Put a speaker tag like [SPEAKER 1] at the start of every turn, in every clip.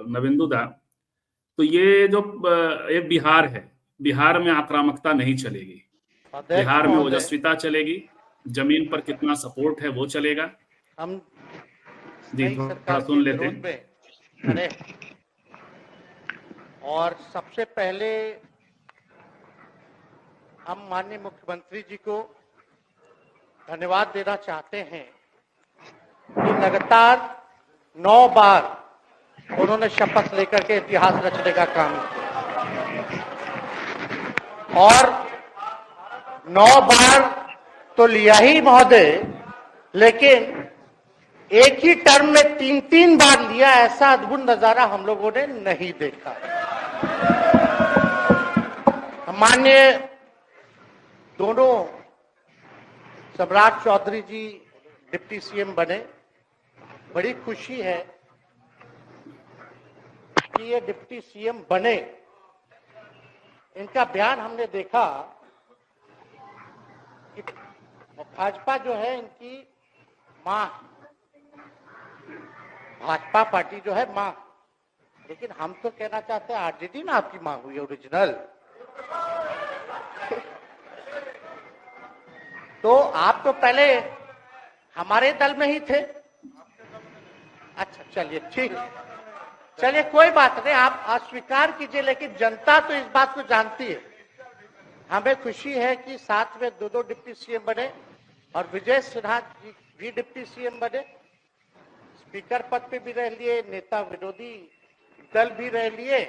[SPEAKER 1] नवेंदु दा, तो ये जो एक बिहार है, बिहार में आक्रामकता नहीं चलेगी, बिहार में ओजस्विता चलेगी, जमीन पर कितना सपोर्ट है वो चलेगा।
[SPEAKER 2] हम
[SPEAKER 1] जी थोड़ा सुन लेते हैं।
[SPEAKER 2] अरे और सबसे पहले हम माननीय मुख्यमंत्री जी को धन्यवाद देना चाहते हैं कि लगातार 9 बार उन्होंने शपथ लेकर के इतिहास रचने का काम किया और 9 बार तो लिया ही महोदय, लेकिन एक ही टर्म में 3-3 बार लिया, ऐसा अद्भुत नजारा हम लोगों ने नहीं देखा। माननीय दोनों सम्राट चौधरी जी डिप्टी सीएम बने, बड़ी खुशी है कि ये डिप्टी सीएम बने। इनका बयान हमने देखा कि भाजपा जो है इनकी मां, भाजपा पार्टी जो है मां, लेकिन हम तो कहना चाहते हैं आरजेडी ना आपकी मां हुई ओरिजिनल। तो आप तो पहले हमारे दल में ही थे। अच्छा चलिए ठीक, चलिए कोई बात नहीं, आप अस्वीकार कीजिए, लेकिन जनता तो इस बात को जानती है। हमें खुशी है कि साथ में दो डिप्टी सीएम बने और विजय सिन्हा जी भी डिप्टी सीएम बने, स्पीकर पद पे भी रह लिए, नेता विरोधी दल भी रह लिए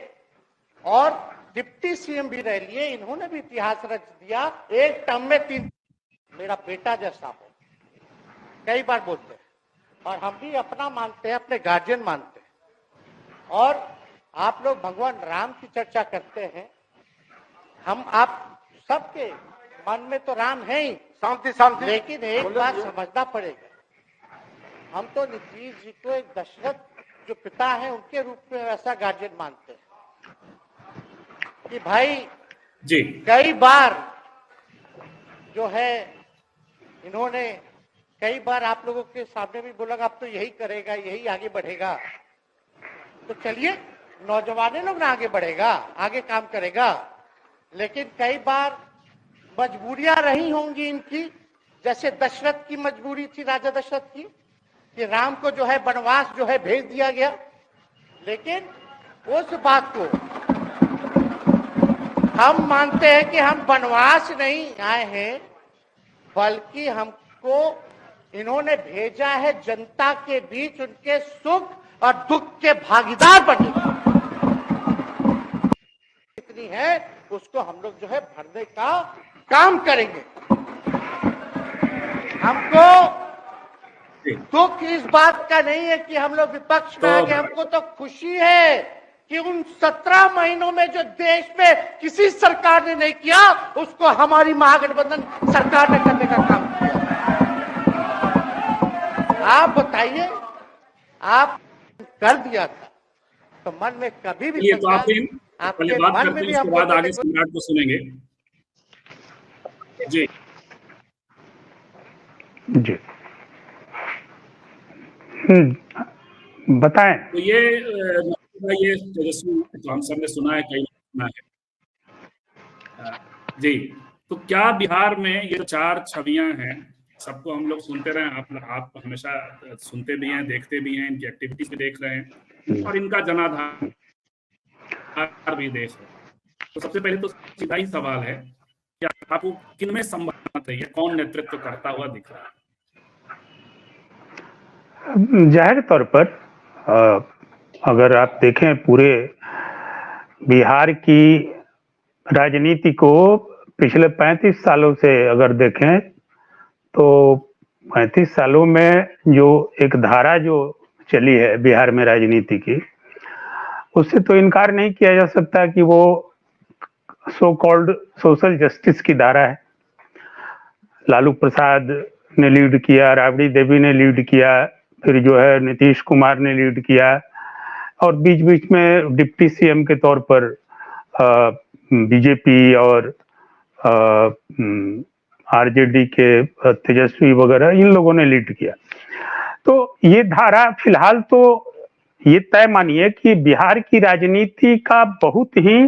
[SPEAKER 2] और डिप्टी सीएम भी रह लिए। इन्होंने भी इतिहास रच दिया, एक टर्म में 3। मेरा बेटा जैसा हो, कई बार बोलते हैं, और हम भी अपना मानते हैं, अपने गार्जियन मानते हैं। और आप लोग भगवान राम की चर्चा करते हैं, हम आप सबके मन में तो राम है ही, शांति शांति, लेकिन एक बात समझना पड़ेगा, हम तो नीतीश जी को एक दशरथ जो पिता है उनके रूप में वैसा गार्जियन मानते हैं कि भाई
[SPEAKER 1] जी
[SPEAKER 2] कई बार जो है इन्होंने कई बार आप लोगों के सामने भी बोला अब तो यही करेगा, यही आगे बढ़ेगा। तो चलिए नौजवान लोग ना आगे बढ़ेगा, आगे काम करेगा, लेकिन कई बार मजबूरियां रही होंगी इनकी, जैसे दशरथ की मजबूरी थी, राजा दशरथ की, कि राम को जो है वनवास जो है भेज दिया गया। लेकिन उस बात को हम मानते हैं कि हम वनवास नहीं आए हैं, बल्कि हमको इन्होंने भेजा है जनता के बीच उनके सुख और दुख के भागीदार बनने। इतनी है उसको हम लोग जो है भरने का काम करेंगे। हमको दुख इस बात का नहीं है कि हम लोग विपक्ष में आ गए, हमको तो खुशी है कि उन 17 महीनों में जो देश में किसी सरकार ने नहीं किया उसको हमारी महागठबंधन सरकार ने करने का काम किया। आप बताइए, आप कर दिया था तो मन में कभी भी
[SPEAKER 1] ये तो आपके मन में भी हम बाद आगे सम्राट को सुनेंगे। जी
[SPEAKER 3] जी बताएं।
[SPEAKER 1] तो ये तेजस्वी तो हम सबने सुना है, कई सुना है जी। तो क्या बिहार में ये 4 छवियां हैं, सबको हम लोग सुनते रहे, आप हमेशा सुनते भी हैं, देखते भी हैं, इनकी एक्टिविटीज भी देख रहे हैं और इनका जनाधार भी देश है। तो सबसे पहले तो सीधा ही सवाल है कि आपको किनमें संभावना चाहिए, कौन नेतृत्व करता हुआ दिख रहा है?
[SPEAKER 3] जाहिर तौर पर अगर आप देखें पूरे बिहार की राजनीति को पिछले 35 सालों से अगर देखें तो 35 सालों में जो एक धारा जो चली है बिहार में राजनीति की, उससे तो इनकार नहीं किया जा सकता कि वो सो कॉल्ड सोशल जस्टिस की धारा है। लालू प्रसाद ने लीड किया, राबड़ी देवी ने लीड किया, फिर जो है नीतीश कुमार ने लीड किया और बीच बीच में डिप्टी सीएम के तौर पर बीजेपी और आरजेडी के तेजस्वी वगैरह इन लोगों ने लीड किया। तो ये धारा फिलहाल तो ये तय मानिए कि बिहार की राजनीति का बहुत ही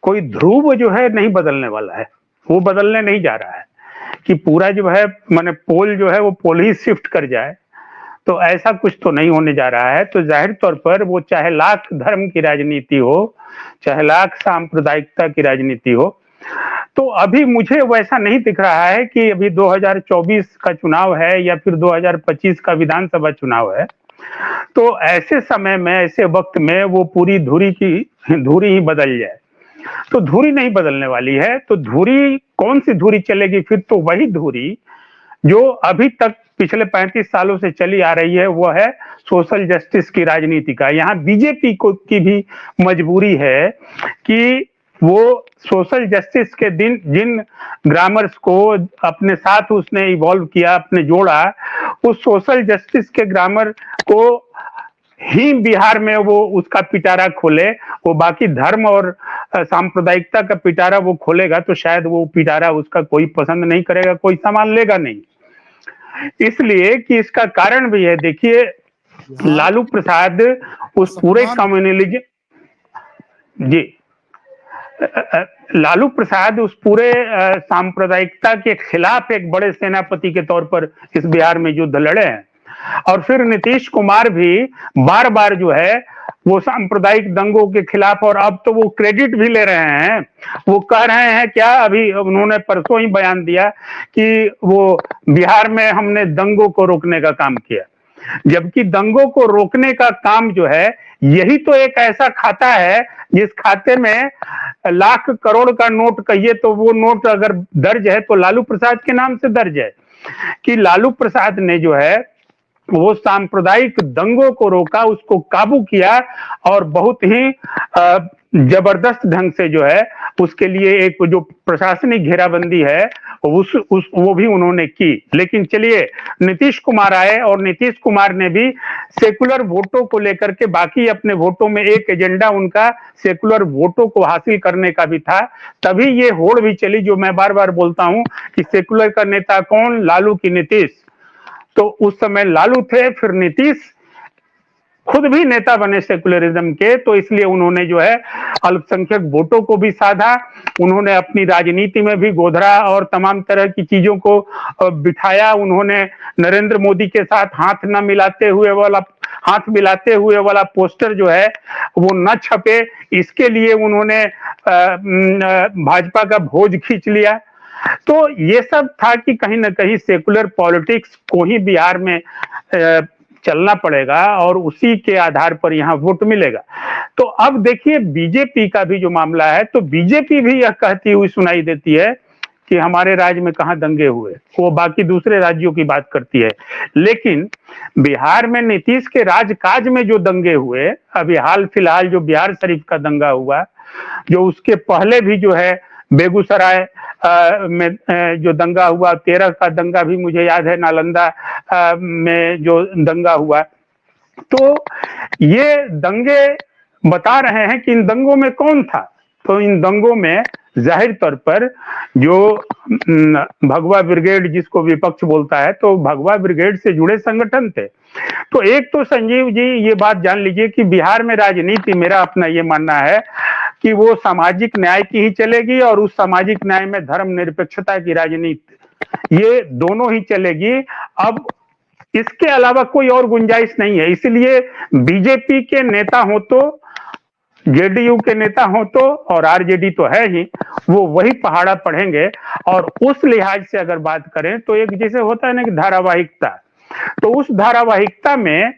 [SPEAKER 3] कोई ध्रुव जो है नहीं बदलने वाला है, वो बदलने नहीं जा रहा है कि पूरा जो है माने पोल जो है वो पोल ही शिफ्ट कर जाए, तो ऐसा कुछ तो नहीं होने जा रहा है। तो जाहिर तौर पर वो चाहे लाख धर्म की राजनीति हो, चाहे लाख सांप्रदायिकता की राजनीति हो, तो अभी मुझे वैसा नहीं दिख रहा है कि अभी 2024 का चुनाव है या फिर 2025 का विधानसभा चुनाव है, तो ऐसे समय में, ऐसे वक्त में वो पूरी धुरी ही बदल जाए। तो धुरी नहीं बदलने वाली है। तो धुरी कौन सी धुरी चलेगी फिर? तो वही धुरी जो अभी तक पिछले 35 सालों से चली आ रही है, वो है सोशल जस्टिस की राजनीति का। यहाँ बीजेपी की भी मजबूरी है कि वो सोशल जस्टिस के दिन जिन ग्रामर्स को अपने साथ उसने इवॉल्व किया, अपने जोड़ा, उस सोशल जस्टिस के ग्रामर को ही बिहार में वो उसका पिटारा खोले। वो बाकी धर्म और सांप्रदायिकता का पिटारा वो खोलेगा तो शायद वो पिटारा उसका कोई पसंद नहीं करेगा, कोई सामान लेगा नहीं। इसलिए कि इसका कारण भी है, देखिए लालू प्रसाद उस पूरे कम्युनलिज्म, जी, लालू प्रसाद उस पूरे सांप्रदायिकता के खिलाफ एक बड़े सेनापति के तौर पर इस बिहार में युद्ध लड़े हैं। और फिर नीतीश कुमार भी बार बार जो है वो सांप्रदायिक दंगों के खिलाफ, और अब तो वो क्रेडिट भी ले रहे हैं। वो कह रहे हैं क्या, अभी उन्होंने परसों ही बयान दिया कि वो बिहार में हमने दंगों को रोकने का काम किया, जबकि दंगों को रोकने का काम जो है यही तो एक ऐसा खाता है जिस खाते में लाख करोड़ का नोट कहिए तो वो नोट अगर दर्ज है तो लालू प्रसाद के नाम से दर्ज है। कि लालू प्रसाद ने जो है वो सांप्रदायिक दंगों को रोका, उसको काबू किया और बहुत ही जबरदस्त ढंग से जो है उसके लिए एक जो प्रशासनिक घेराबंदी है वो भी उन्होंने की। लेकिन चलिए नीतीश कुमार आए और नीतीश कुमार ने भी सेकुलर वोटों को लेकर के, बाकी अपने वोटों में एक एजेंडा उनका सेकुलर वोटों को हासिल करने का भी था, तभी ये होड़ भी चली जो मैं बार बार बोलता हूं कि सेकुलर का नेता कौन, लालू की नीतीश। तो उस समय लालू थे, फिर नीतीश खुद भी नेता बने सेकुलरिज्म के, तो इसलिए उन्होंने जो है अल्पसंख्यक वोटों को भी साधा। उन्होंने अपनी राजनीति में भी गोधरा और तमाम तरह की चीजों को बिठाया। उन्होंने नरेंद्र मोदी के साथ हाथ मिलाते हुए वाला पोस्टर जो है वो न छपे, इसके लिए उन्होंने भाजपा का भोज खींच लिया। तो ये सब था कि कहीं ना कहीं सेकुलर पॉलिटिक्स को ही बिहार में चलना पड़ेगा और उसी के आधार पर यहाँ वोट मिलेगा। तो अब देखिए बीजेपी का भी जो मामला है, तो बीजेपी भी यह कहती हुई सुनाई देती है कि हमारे राज्य में कहाँ दंगे हुए, वो बाकी दूसरे राज्यों की बात करती है। लेकिन बिहार में नीतीश के राजकाज में जो दंगे हुए, अभी हाल फिलहाल जो बिहार शरीफ का दंगा हुआ, जो उसके पहले भी जो है बेगूसराय में जो दंगा हुआ, 13 का दंगा भी मुझे याद है, नालंदा में जो दंगा हुआ, तो ये दंगे बता रहे हैं कि इन दंगों में कौन था। तो इन दंगों में जाहिर तौर पर जो भगवा ब्रिगेड जिसको विपक्ष बोलता है, तो भगवा ब्रिगेड से जुड़े संगठन थे। तो एक तो संजीव जी ये बात जान लीजिए कि बिहार में राजनीति, मेरा अपना ये मानना है कि वो सामाजिक न्याय की ही चलेगी और उस सामाजिक न्याय में धर्मनिरपेक्षता की राजनीति, ये दोनों ही चलेगी। अब इसके अलावा कोई और गुंजाइश नहीं है। इसलिए बीजेपी के नेता हो तो, जेडीयू के नेता हो तो, और आरजेडी तो है ही, वो वही पहाड़ा पढ़ेंगे। और उस लिहाज से अगर बात करें तो एक जैसे होता है ना कि धारावाहिकता, तो उस धारावाहिकता में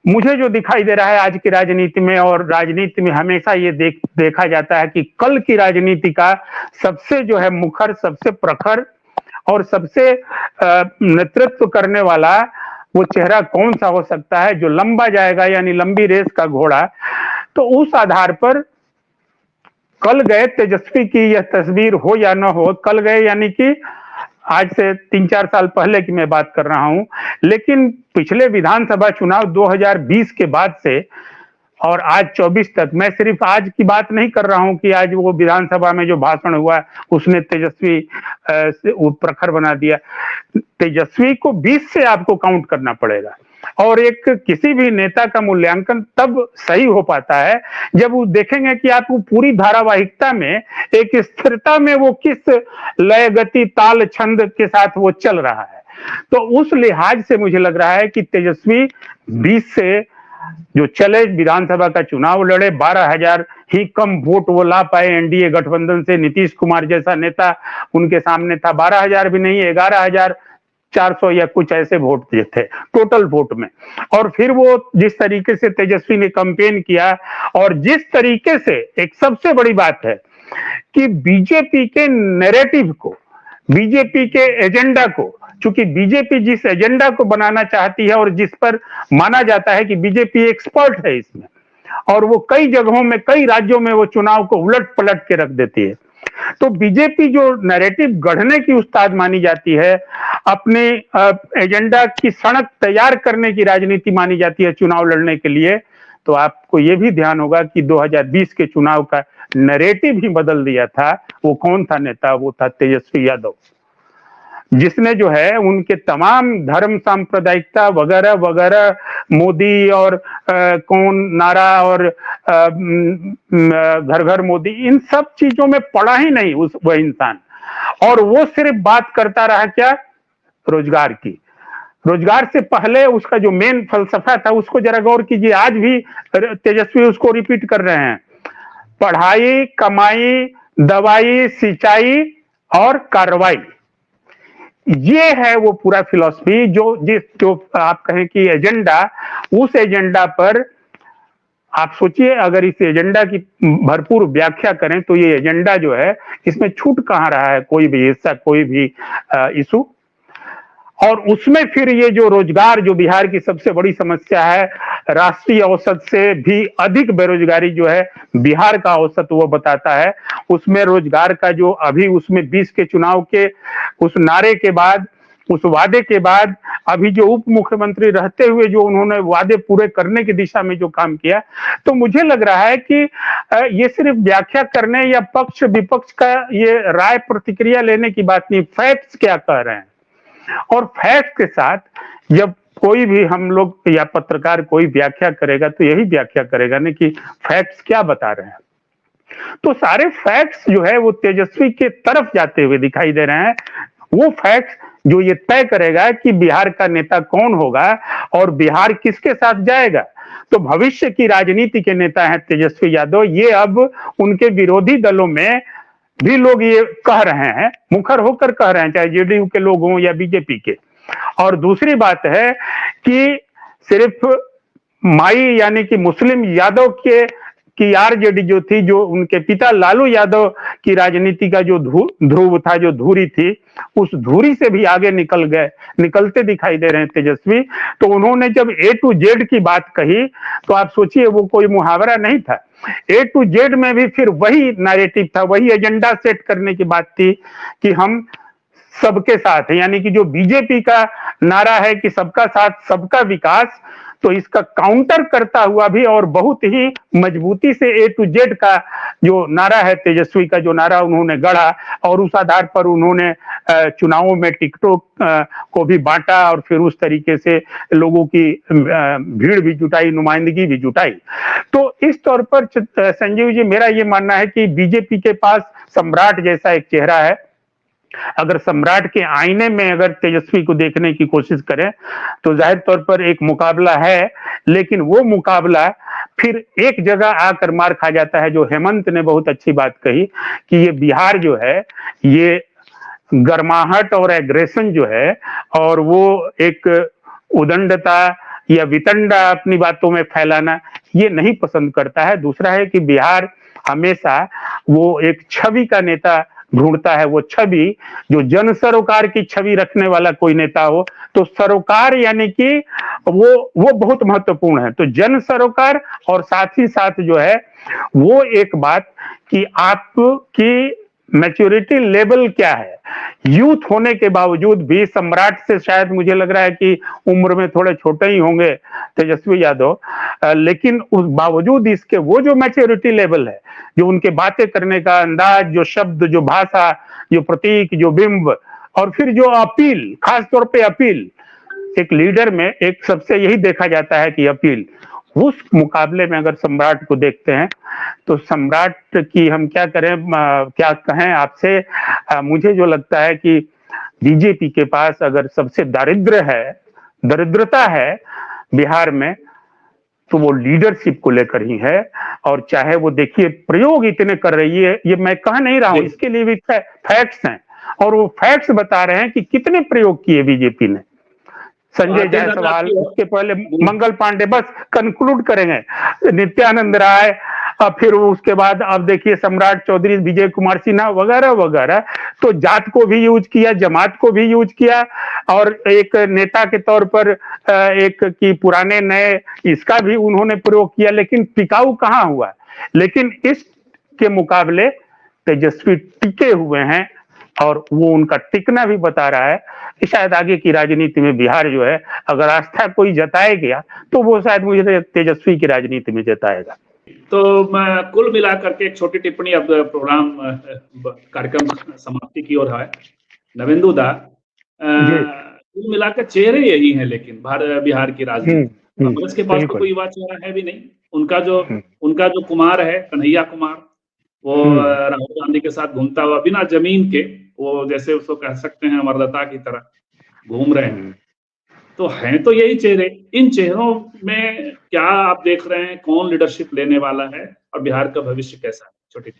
[SPEAKER 3] मुझे जो दिखाई दे रहा है आज की राजनीति में, और राजनीति में हमेशा ये देखा जाता है कि कल की राजनीति का सबसे जो है मुखर, सबसे प्रखर और सबसे नेतृत्व करने वाला वो चेहरा कौन सा हो सकता है जो लंबा जाएगा, यानी लंबी रेस का घोड़ा। तो उस आधार पर कल गए तेजस्वी की यह तस्वीर हो या ना हो, कल गए यानी कि आज से 3-4 साल पहले की मैं बात कर रहा हूं, लेकिन पिछले विधानसभा चुनाव 2020 के बाद से और आज 24 तक, मैं सिर्फ आज की बात नहीं कर रहा हूं कि आज वो विधानसभा में जो भाषण हुआ उसने तेजस्वी से प्रखर बना दिया। तेजस्वी को 20 से आपको काउंट करना पड़ेगा। और एक किसी भी नेता का मूल्यांकन तब सही हो पाता है जब वो देखेंगे कि आप वो पूरी धारावाहिकता में एक स्थिरता में वो किस लय गति ताल छंद के साथ वो चल रहा है। तो उस लिहाज से मुझे लग रहा है कि तेजस्वी 20 से जो चले विधानसभा का चुनाव लड़े, 12,000 ही कम वोट वो ला पाए एनडीए गठबंधन से। नीतीश कुमार जैसा नेता उनके सामने था, 12,000 भी नहीं 11,400 या कुछ ऐसे वोट थे टोटल वोट में। और फिर वो जिस तरीके से तेजस्वी ने कैंपेन किया और जिस तरीके से, एक सबसे बड़ी बात है कि बीजेपी के नैरेटिव को, बीजेपी के एजेंडा को, चूंकि बीजेपी जिस एजेंडा को बनाना चाहती है और जिस पर माना जाता है कि बीजेपी एक्सपर्ट है इसमें, और वो कई जगहों में कई राज्यों में वो चुनाव को उलट पलट के रख देती है, तो बीजेपी जो नैरेटिव गढ़ने की उस्ताद मानी जाती है, अपने एजेंडा की सड़क तैयार करने की राजनीति मानी जाती है चुनाव लड़ने के लिए, तो आपको ये भी ध्यान होगा कि 2020 के चुनाव का नैरेटिव ही बदल दिया था। वो कौन था नेता? वो था तेजस्वी यादव, जिसने जो है उनके तमाम धर्म सांप्रदायिकता वगैरह वगैरह, मोदी और कौन नारा और घर घर मोदी, इन सब चीजों में पड़ा ही नहीं वह इंसान। और वो सिर्फ बात करता रहा क्या? रोजगार की। रोजगार से पहले उसका जो मेन फलसफा था उसको जरा गौर कीजिए, आज भी तेजस्वी उसको रिपीट कर रहे हैं। पढ़ाई, कमाई, दवाई, सिंचाई और कार्रवाई, ये है वो पूरा फिलॉसफी जो आप कहें कि एजेंडा। उस एजेंडा पर आप सोचिए, अगर इस एजेंडा की भरपूर व्याख्या करें तो ये एजेंडा जो है, इसमें छूट कहां रहा है कोई भी हिस्सा, कोई भी इशू। और उसमें फिर ये जो रोजगार, जो बिहार की सबसे बड़ी समस्या है, राष्ट्रीय औसत से भी अधिक बेरोजगारी जो है बिहार का औसत वो बताता है। उसमें रोजगार का जो अभी उसमें 20 के चुनाव के उस नारे के बाद, उस वादे के बाद, अभी जो उप मुख्यमंत्री रहते हुए जो उन्होंने वादे पूरे करने की दिशा में जो काम किया, तो मुझे लग रहा है कि ये सिर्फ व्याख्या करने या पक्ष विपक्ष का ये राय प्रतिक्रिया लेने की बात नहीं, फैक्ट्स क्या कह रहे हैं। और फैक्ट के साथ जब कोई भी हम लोग या पत्रकार कोई व्याख्या करेगा तो यही व्याख्या करेगा ना कि फैक्ट्स क्या बता रहे हैं। तो सारे फैक्ट्स जो है वो तेजस्वी के तरफ जाते हुए दिखाई दे रहे हैं। वो फैक्ट्स जो ये तय करेगा कि बिहार का नेता कौन होगा और बिहार किसके साथ जाएगा। तो भविष्य की राजनीति के नेता हैं तेजस्वी यादव। ये अब उनके विरोधी दलों में भी लोग ये कह रहे हैं, मुखर होकर कह रहे हैं, चाहे जेडीयू के लोग हों या बीजेपी के। और दूसरी बात है कि सिर्फ माई यानी कि मुस्लिम यादव की आरजेडी जो थी, जो उनके पिता लालू यादव की राजनीति का जो ध्रुव था, जो धुरी थी, उस धुरी से भी आगे निकलते दिखाई दे रहे हैं तेजस्वी। तो उन्होंने जब A to Z की बात कही तो आप सोचिए वो कोई मुहावरा नहीं था। A to Z में भी फिर वही नैरेटिव था, वही एजेंडा सेट करने की बात थी कि हम सबके साथ हैं, यानी कि जो बीजेपी का नारा है कि सबका साथ सबका विकास, तो इसका काउंटर करता हुआ भी और बहुत ही मजबूती से A to Z का जो नारा है, तेजस्वी का जो नारा उन्होंने गढ़ा, और उस आधार पर उन्होंने चुनावों में टिकटों को भी बांटा और फिर उस तरीके से लोगों की भीड़ भी जुटाई, नुमाइंदगी भी जुटाई। तो इस तौर पर संजीव जी, मेरा ये मानना है कि बीजेपी के पास सम्राट जैसा एक चेहरा है। अगर सम्राट के आईने में अगर तेजस्वी को देखने की कोशिश करें तो जाहिर तौर पर एक मुकाबला है, लेकिन वो मुकाबला फिर एक जगह आकर मार खा जाता है। जो हेमंत ने बहुत अच्छी बात कही कि ये बिहार जो है, ये गर्माहट और एग्रेशन जो है, और वो एक उदंडता या वितंडा अपनी बातों में फैलाना, ये नहीं पसंद करता है। दूसरा है कि बिहार हमेशा वो एक छवि का नेता ढूंढता है, वो छवि जो जन सरोकार की छवि रखने वाला कोई नेता हो। तो सरोकार यानी कि वो बहुत महत्वपूर्ण है। तो जन सरोकार और साथ ही साथ जो है वो एक बात कि आपकी मैच्योरिटी लेवल क्या है। यूथ होने के बावजूद भी सम्राट से शायद मुझे लग रहा है कि उम्र में थोड़े छोटे ही होंगे तेजस्वी यादव, लेकिन उस बावजूद इसके वो जो मैच्योरिटी लेवल है, जो उनके बातें करने का अंदाज, जो शब्द, जो भाषा, जो प्रतीक, जो बिंब, और फिर जो अपील, खास तौर पे अपील, एक लीडर में एक सबसे यही देखा जाता है कि अपील। उस मुकाबले में अगर सम्राट को देखते हैं तो सम्राट की हम क्या करें, क्या कहें आपसे, मुझे जो लगता है कि बीजेपी के पास अगर सबसे दरिद्रता है बिहार में, तो वो लीडरशिप को लेकर ही है। और चाहे वो देखिए प्रयोग इतने कर रही है, ये मैं कह नहीं रहा हूं, इसके लिए भी फैक्ट्स हैं, और वो फैक्ट्स बता रहे हैं कि कितने प्रयोग किए बीजेपी ने। संजय जायसवाल, उसके पहले मंगल पांडे, बस कंक्लूड करेंगे, नित्यानंद राय, फिर उसके बाद अब देखिए सम्राट चौधरी, विजय कुमार सिन्हा वगैरह वगैरह। तो जात को भी यूज किया, जमात को भी यूज किया, और एक नेता के तौर पर एक की पुराने नए, इसका भी उन्होंने प्रयोग किया, लेकिन टिकाऊ कहाँ हुआ। लेकिन इसके मुकाबले तेजस्वी टिके हुए हैं, और वो उनका टिकना भी बता रहा है कि शायद आगे की राजनीति में बिहार जो है, अगर आस्था कोई जताए गया तो वो शायद मुझे तेजस्वी की राजनीति में जताएगा।
[SPEAKER 1] तो मैं कुल मिलाकर के एक छोटी टिप्पणी, अब प्रोग्राम कार्यक्रम समाप्ति की ओर है। नवेंदु दा, कुल मिलाकर चेहरे यही हैं, लेकिन बिहार की राजनीति, कांग्रेस के पास तो कोई युवा चेहरा है भी नहीं। उनका जो कुमार है, कन्हैया कुमार, वो राहुल गांधी के साथ घूमता हुआ बिना जमीन के, वो जैसे उसको कह सकते हैं अमरलता की तरह घूम रहे हैं। तो हैं तो यही चेहरे। इन चेहरों में क्या आप देख रहे हैं, कौन लीडरशिप लेने वाला है और बिहार का भविष्य कैसा है? छोटी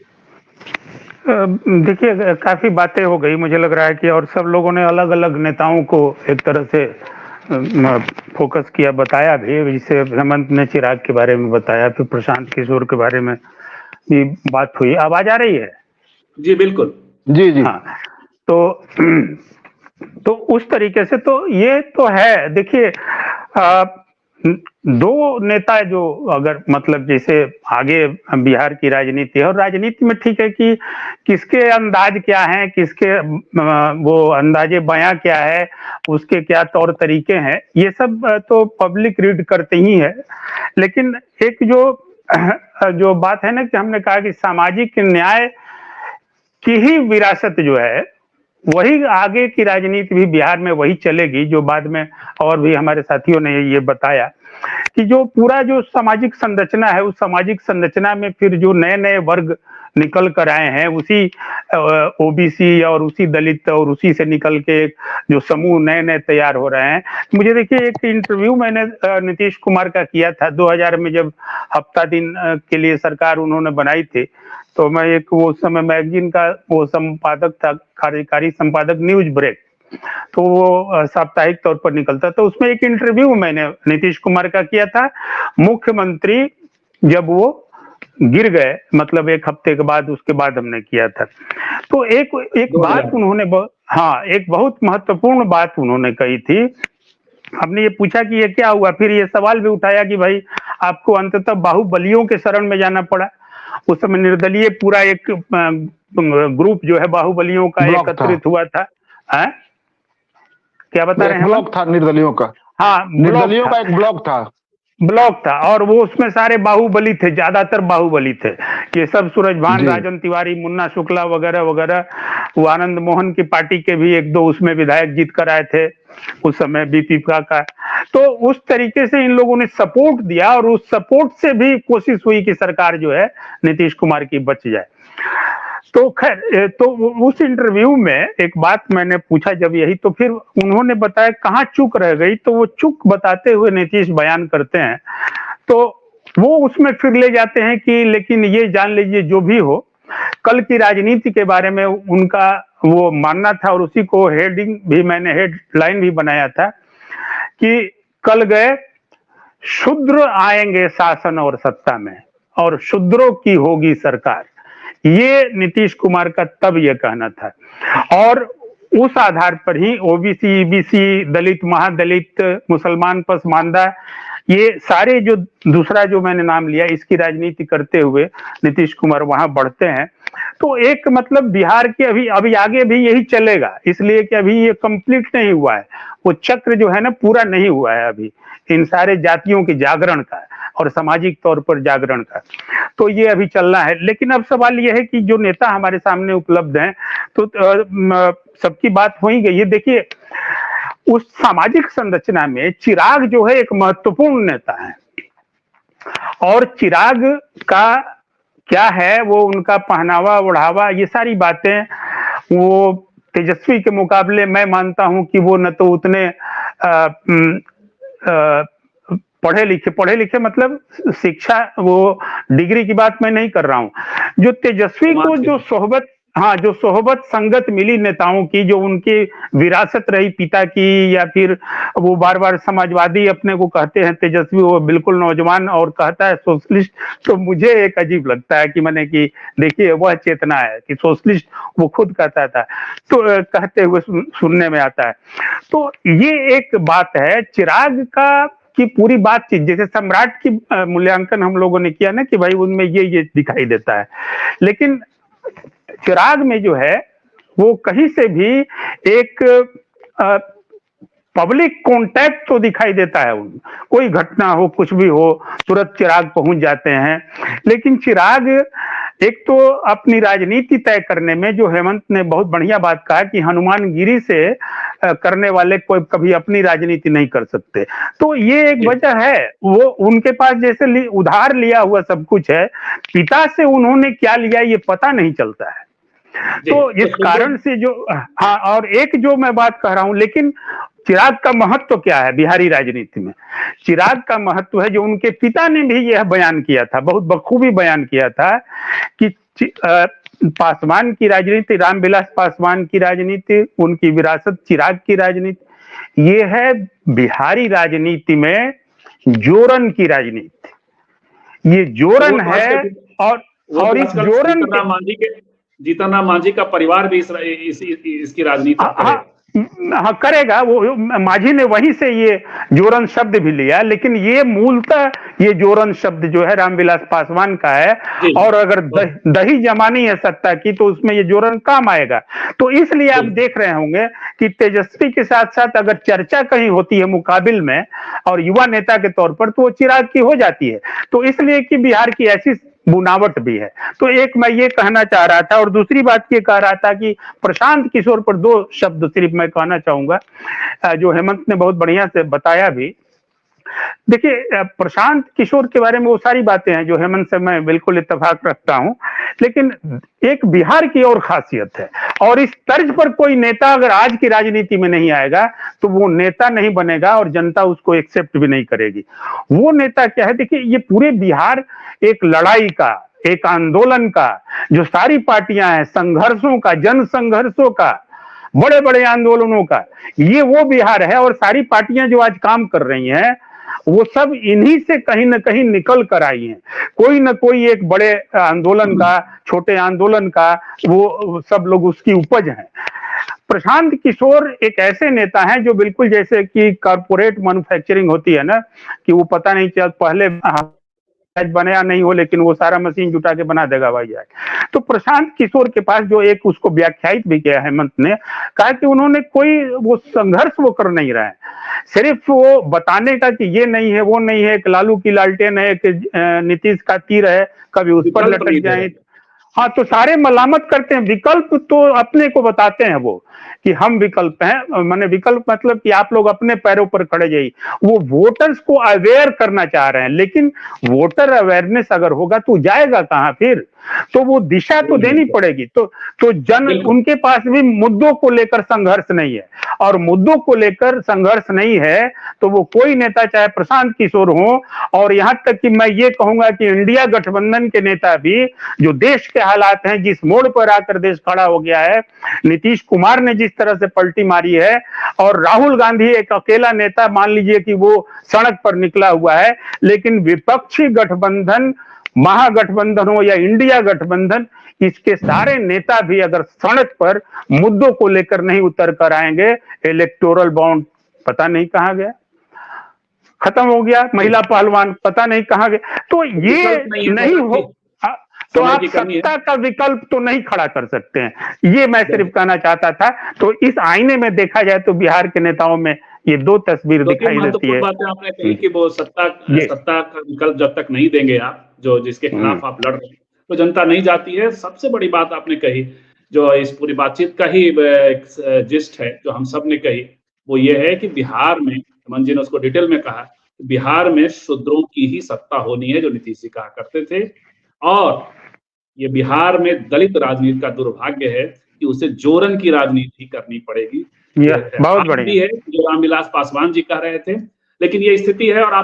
[SPEAKER 3] देखिए, काफी बातें हो गई, मुझे लग रहा है कि, और सब लोगों ने अलग अलग नेताओं को एक तरह से फोकस किया, बताया भी। जैसे हेमंत ने चिराग के बारे में बताया, फिर प्रशांत किशोर के बारे में भी बात हुई। आवाज आ रही है?
[SPEAKER 1] जी बिल्कुल,
[SPEAKER 4] जी जी।
[SPEAKER 3] हाँ, तो उस तरीके से तो ये तो है। देखिए, दो नेता जो, अगर मतलब जैसे आगे बिहार की राजनीति है, और राजनीति में ठीक है कि किसके अंदाज क्या हैं, किसके वो अंदाजे बयां क्या है, उसके क्या तौर तरीके हैं, ये सब तो पब्लिक रीड करते ही है। लेकिन एक जो बात है ना, कि हमने कहा कि सामाजिक न्याय की ही विरासत जो है, वही आगे की राजनीति भी बिहार में वही चलेगी, जो बाद में और भी हमारे साथियों ने ये बताया कि जो पूरा जो सामाजिक संरचना है, उस सामाजिक संरचना में फिर जो नए नए वर्ग निकल कर आए हैं, उसी ओबीसी और उसी दलित और उसी से निकल के जो समूह नए नए तैयार हो रहे हैं। मुझे देखिए, एक इंटरव्यू मैंने नीतीश कुमार का किया था 2000 में, जब हफ्ता दिन के लिए सरकार उन्होंने बनाई थी। तो मैं एक, वो समय मैगजीन का वो संपादक था, कार्यकारी संपादक न्यूज ब्रेक, तो वो साप्ताहिक तौर पर निकलता। तो उसमें एक इंटरव्यू मैंने नीतीश कुमार का किया था, मुख्यमंत्री जब वो गिर गए, मतलब एक हफ्ते के बाद, उसके बाद हमने किया था। तो एक बात उन्होंने, हाँ, एक बहुत महत्वपूर्ण बात उन्होंने कही थी। हमने ये पूछा कि ये क्या हुआ, फिर ये सवाल भी उठाया कि भाई आपको अंततः बाहुबलियों के शरण में जाना पड़ा। उस समय निर्दलीय पूरा एक ग्रुप जो है बाहुबलियों का एकत्रित हुआ था। क्या बता रहे हैं?
[SPEAKER 4] ब्लॉक था निर्दलियों का।
[SPEAKER 3] हाँ,
[SPEAKER 4] निर्दलियों का एक ब्लॉक था,
[SPEAKER 3] और वो उसमें सारे बाहुबली थे, ज्यादातर बाहुबली थे। ये सब सूरजभान, राजन तिवारी, मुन्ना शुक्ला वगैरह वगैरह, वो आनंद मोहन की पार्टी के भी एक दो उसमें विधायक जीत कर आए थे उस समय, बीपीपा का। तो उस तरीके से इन लोगों ने सपोर्ट दिया, और उस सपोर्ट से भी कोशिश हुई कि सरकार जो है नीतीश कुमार की बच जाए। तो खैर, तो उस इंटरव्यू में एक बात मैंने पूछा जब यही, तो फिर उन्होंने बताया कहाँ चूक रह गई। तो वो चूक बताते हुए नीतीश बयान करते हैं, तो वो उसमें फिर ले जाते हैं कि लेकिन ये जान लीजिए, जो भी हो, कल की राजनीति के बारे में उनका वो मानना था, और उसी को हेडिंग भी, मैंने हेडलाइन भी बनाया था कि कल गए शूद्र आएंगे शासन और सत्ता में, और शूद्रों की होगी सरकार। ये नीतीश कुमार का तब ये कहना था, और उस आधार पर ही ओबीसी, ईबीसी, दलित, महादलित, मुसलमान पसमानदा, ये सारे जो दूसरा जो मैंने नाम लिया, इसकी राजनीति करते हुए नीतीश कुमार वहां बढ़ते हैं। तो एक मतलब बिहार के अभी आगे भी यही चलेगा, इसलिए कि अभी ये कंप्लीट नहीं हुआ है, वो चक्र जो है ना पूरा नहीं हुआ है अभी, इन सारे जातियों के जागरण का और सामाजिक तौर पर जागरण का। तो ये अभी चलना है। लेकिन अब सवाल ये है कि जो नेता हमारे सामने उपलब्ध हैं, तो सबकी बात हो ही गई है। देखिए, उस सामाजिक संरचना में चिराग जो है एक महत्वपूर्ण नेता है। और चिराग का क्या है, वो उनका पहनावा ओढ़ावा, ये सारी बातें, वो तेजस्वी के मुकाबले मैं मानता हूं कि वो न तो उतने पढ़े लिखे मतलब शिक्षा, वो डिग्री की बात मैं नहीं कर रहा हूं। जो तेजस्वी को जो सोहबत, हाँ, जो सोहबत संगत मिली नेताओं की, जो उनकी विरासत रही पिता की, या फिर वो बार बार समाजवादी अपने को कहते हैं तेजस्वी, वो बिल्कुल नौजवान और कहता है सोशलिस्ट, तो मुझे एक अजीब लगता है कि मैंने कि देखिए वह चेतना है कि सोशलिस्ट वो खुद कहता था, तो कहते हुए सुनने में आता है। तो ये एक बात है चिराग का की पूरी बातचीत, जैसे सम्राट की मूल्यांकन हम लोगों ने किया ना कि भाई उनमें ये दिखाई देता है, लेकिन चिराग में जो है वो कहीं से भी एक पब्लिक कांटेक्ट तो दिखाई देता है। कोई घटना हो, कुछ भी हो, तुरंत चिराग पहुंच जाते हैं। लेकिन चिराग एक तो अपनी राजनीति तय करने में, जो हेमंत ने बहुत बढ़िया बात कहा कि हनुमानगिरी से करने वाले कोई कभी अपनी राजनीति नहीं कर सकते, तो ये एक वजह है। वो उनके पास जैसे उधार लिया हुआ सब कुछ है, पिता से उन्होंने क्या लिया ये पता नहीं चलता है। तो इस कारण से जो, हाँ, और एक जो मैं बात कह रहा हूं, लेकिन चिराग का महत्व क्या है बिहारी राजनीति में? चिराग का महत्व है जो उनके पिता ने भी यह बयान किया था, बहुत बखूबी बयान किया था कि पासवान की राजनीति, रामविलास पासवान की राजनीति, उनकी विरासत चिराग की राजनीति, ये है बिहारी राजनीति में जोरन की राजनीति। ये जोरन है। और इस जोरन
[SPEAKER 1] जीतन राम मांझी का परिवार भी इसकी राजनीति
[SPEAKER 3] हाँ करेगा। वो मांझी ने वहीं से ये जोरन शब्द भी लिया, लेकिन ये मूलतः ये जोरन शब्द जो है रामविलास पासवान का है, और अगर दही जमानी है सत्ता की तो उसमें ये जोरन काम आएगा। तो इसलिए आप देख रहे होंगे कि तेजस्वी के साथ साथ अगर चर्चा कहीं होती है मुकाबिल में और युवा नेता के तौर पर, तो वो चिराग की हो जाती है। तो इसलिए कि बिहार की ऐसी बुनावट भी है। तो एक मैं ये कहना चाह रहा था, और दूसरी बात ये कह रहा था कि प्रशांत किशोर पर दो शब्द सिर्फ मैं कहना चाहूंगा, जो हेमंत ने बहुत बढ़िया से बताया भी। देखिए प्रशांत किशोर के बारे में वो सारी बातें हैं जो हेमंत से मैं बिल्कुल इत्तेफाक रखता हूं, लेकिन एक बिहार की और खासियत है, और इस तर्ज पर कोई नेता अगर आज की राजनीति में नहीं आएगा तो वो नेता नहीं बनेगा और जनता उसको एक्सेप्ट भी नहीं करेगी। वो नेता क्या है? देखिए ये पूरे बिहार एक लड़ाई का, एक आंदोलन का, जो सारी पार्टियां हैं, संघर्षों का, जन संघर्षों का, बड़े बड़े आंदोलनों का, ये वो बिहार है। और सारी पार्टियां जो आज काम कर रही हैं वो सब इन्हीं से कहीं ना कहीं निकल कर आई हैं। कोई ना कोई एक बड़े आंदोलन का, छोटे आंदोलन का, वो सब लोग उसकी उपज हैं। प्रशांत किशोर एक ऐसे नेता हैं जो बिल्कुल जैसे कि कॉर्पोरेट मैन्युफैक्चरिंग होती है ना, कि वो पता नहीं चल पहले बनाया नहीं हो लेकिन वो सारा मशीन जुटा के बना देगा भाई जाए। तो प्रशांत किशोर के पास जो एक उसको व्याख्यायित भी किया हेमंत ने, कहा कि उन्होंने कोई वो संघर्ष वो कर नहीं रहे हैं, सिर्फ वो बताने का कि ये नहीं है, वो नहीं है, एक लालू की लालटेन है, एक नीतीश का तीर है, कभी उस पर लटक जाए। हाँ, तो सारे मलामत करते हैं। विकल्प तो अपने को बताते हैं वो कि हम विकल्प हैं, माने विकल्प मतलब कि आप लोग अपने पैरों पर खड़े जाइए। वो वोटर्स को अवेयर करना चाह रहे हैं, लेकिन वोटर अवेयरनेस अगर होगा तो जाएगा कहां फिर? तो वो दिशा तो देनी पड़ेगी। तो जन, उनके पास भी मुद्दों को लेकर संघर्ष नहीं है, और मुद्दों को लेकर संघर्ष नहीं है तो वो कोई नेता, चाहे प्रशांत किशोर हो, और यहां तक कि मैं ये कहूंगा कि इंडिया गठबंधन के नेता भी, जो देश के हालात हैं, जिस मोड़ पर आकर देश खड़ा हो गया है, नीतीश कुमार ने जिस तरह से पलटी मारी है, और राहुल गांधी एक अकेला नेता मान लीजिए कि वो सड़क पर निकला हुआ है, लेकिन विपक्षी गठबंधन, महागठबंधन हो या इंडिया गठबंधन, इसके सारे नेता भी अगर सड़क पर मुद्दों को लेकर नहीं उतर कर आएंगे, इलेक्टोरल बॉन्ड पता नहीं कहां गया, खत्म हो गया, महिला पहलवान पता नहीं कहां गए। तो ये नहीं हो, तो आप सत्ता का विकल्प तो नहीं खड़ा कर सकते हैं। ये मैं सिर्फ कहना चाहता था। तो इस आईने में देखा जाए तो बिहार के नेताओं में ये दो तस्वीर दिखाई देती है।
[SPEAKER 1] बातें आपने कही कि वो सत्ता का विकल्प जब तक नहीं देंगे आप, जो जिसके खिलाफ आप लड़ रहे हैं, तो जनता नहीं जाती है। सबसे बड़ी बात आपने कही, जो इस पूरी बातचीत का ही जिस्ट है, जो हम सब ने कही वो ये है कि बिहार में, हेमंत जी ने उसको डिटेल में कहा, बिहार में शूद्रों की ही सत्ता होनी है, जो नीतीश जी कहा करते थे। और ये बिहार में दलित राजनीति का दुर्भाग्य है कि उसे जोरन की राजनीति करनी पड़ेगी।
[SPEAKER 3] बहुत
[SPEAKER 1] आज भी है जो रामविलास पासवान जी कह रहे थे, लेकिन ये स्थिति है। और आप